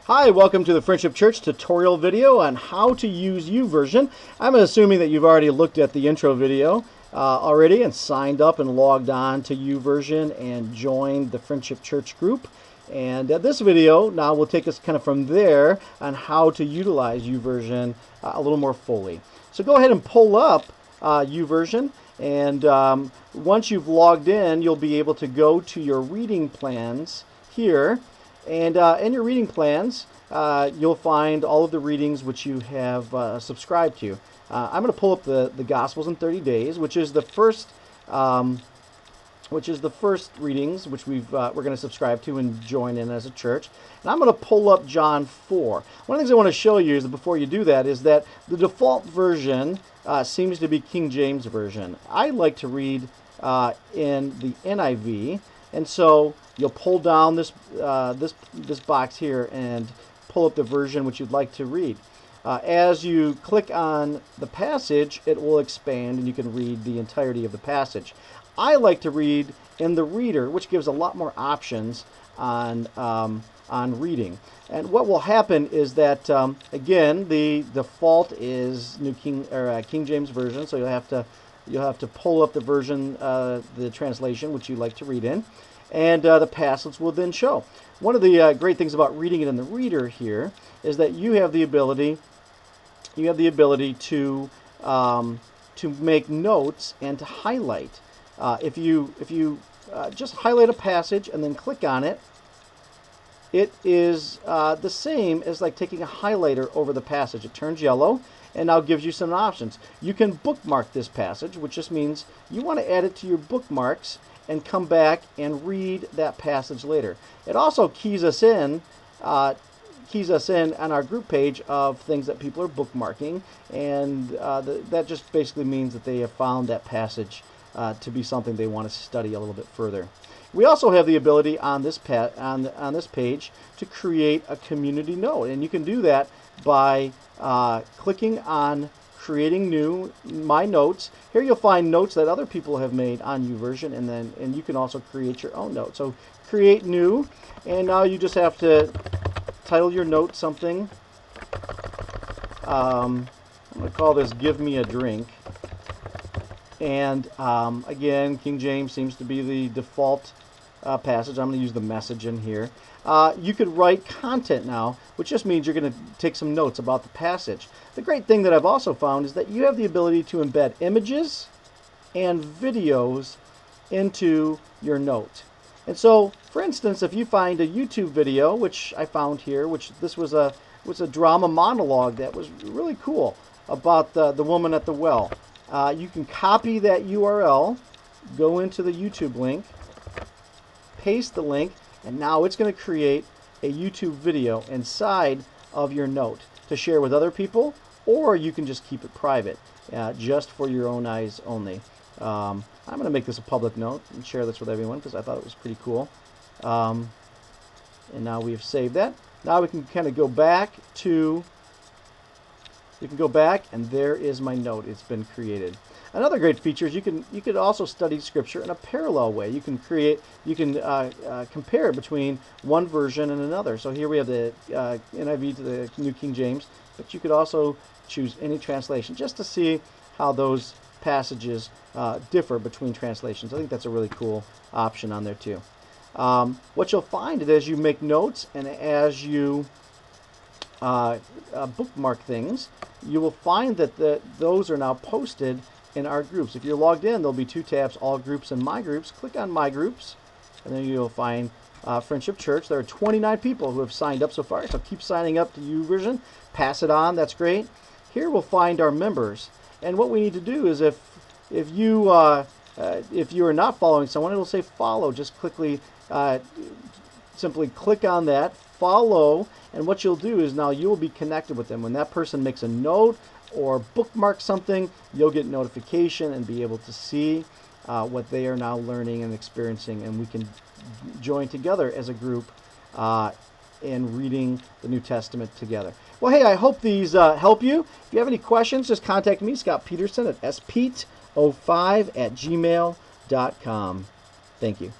Hi, welcome to the Friendship Church tutorial video on how to use YouVersion. I'm assuming that you've already looked at the intro video already and signed up and logged on to YouVersion and joined the Friendship Church group. And this video now will take us kind of from there on how to utilize YouVersion a little more fully. So go ahead and pull up YouVersion, and once you've logged in, you'll be able to go to your reading plans here. And in your reading plans, you'll find all of the readings which you have subscribed to. I'm going to pull up the Gospels in 30 Days, which is the first readings which we're going to subscribe to and join in as a church. And I'm going to pull up John 4. One of the things I want to show you is that before you do that is that the default version seems to be King James Version. I like to read in the NIV. And so you'll pull down this box here and pull up the version which you'd like to read. As you click on the passage, it will expand and you can read the entirety of the passage. I like to read in the reader, which gives a lot more options on reading. And what will happen is that again, the default is King James Version, so you'll have to pull up the version, the translation which you like to read in, and the passage will then show. One of the great things about reading it in the reader here is that you have the ability to make notes and to highlight. If you just highlight a passage and then click on it, it is the same as like taking a highlighter over the passage. It turns yellow and now gives you some options. You can bookmark this passage, which just means you want to add it to your bookmarks and come back and read that passage later. It also keys us in on our group page of things that people are bookmarking, and that just basically means that they have found that passage to be something they want to study a little bit further. We also have the ability on this page to create a community note, and you can do that by clicking on creating new My Notes. Here you'll find notes that other people have made on YouVersion, and you can also create your own notes. So create new, and now you just have to title your note something. I'm going to call this "Give Me a Drink." And again, King James seems to be the default passage. I'm going to use the message in here. You could write content now, which just means you're going to take some notes about the passage. The great thing that I've also found is that you have the ability to embed images and videos into your note. And so, for instance, if you find a YouTube video, which I found here, which this was a drama monologue that was really cool about the woman at the well. You can copy that URL, go into the YouTube link, paste the link, and now it's going to create a YouTube video inside of your note to share with other people, or you can just keep it private, just for your own eyes only. I'm going to make this a public note and share this with everyone because I thought it was pretty cool. And now we've saved that. Now we can kind of go back to... You can go back, and there is my note. It's been created. Another great feature is you could also study Scripture in a parallel way. You can compare between one version and another. So here we have the NIV to the New King James, but you could also choose any translation just to see how those passages differ between translations. I think that's a really cool option on there too. What you'll find is as you make notes and as you bookmark things, you will find that those are now posted in our groups. If you're logged in, there'll be two tabs, All Groups and My Groups. Click on My Groups, and then you'll find Friendship Church. There are 29 people who have signed up so far, so keep signing up to YouVersion. Pass it on. That's great. Here we'll find our members, and what we need to do is if you are not following someone, it'll say follow. Just simply click on that, follow, and what you'll do is now you'll be connected with them. When that person makes a note or bookmark something, you'll get notification and be able to see what they are now learning and experiencing, and we can join together as a group in reading the New Testament together. Well, hey, I hope these help you. If you have any questions, just contact me, Scott Peterson, at speet05@gmail.com. Thank you.